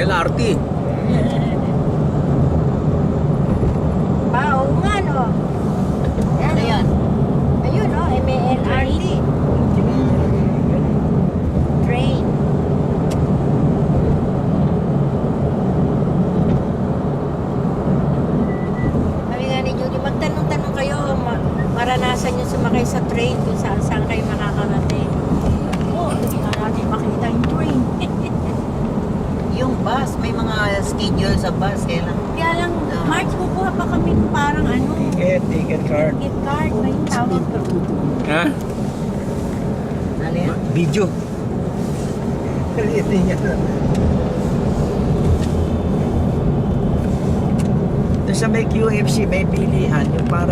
LRT. Oo nga, no? Ano yan? Ayun, no? MLRT. Train. Sabi nga ni Judy, magtanong-tanong kayo, maranasan nyo sumakay sa train kung saan kayo makakarating. Oo, hindi nga natin makita yung train. Yung bus, may mga schedule sa bus. Kailan? Kaya lang, March, kukuha pa kami parang ano, Ticket card. ticket card, may tawag ko. Ha? Ano yan? Video. Hindi niya. Doon sa may QFC, may bilihan. Yung para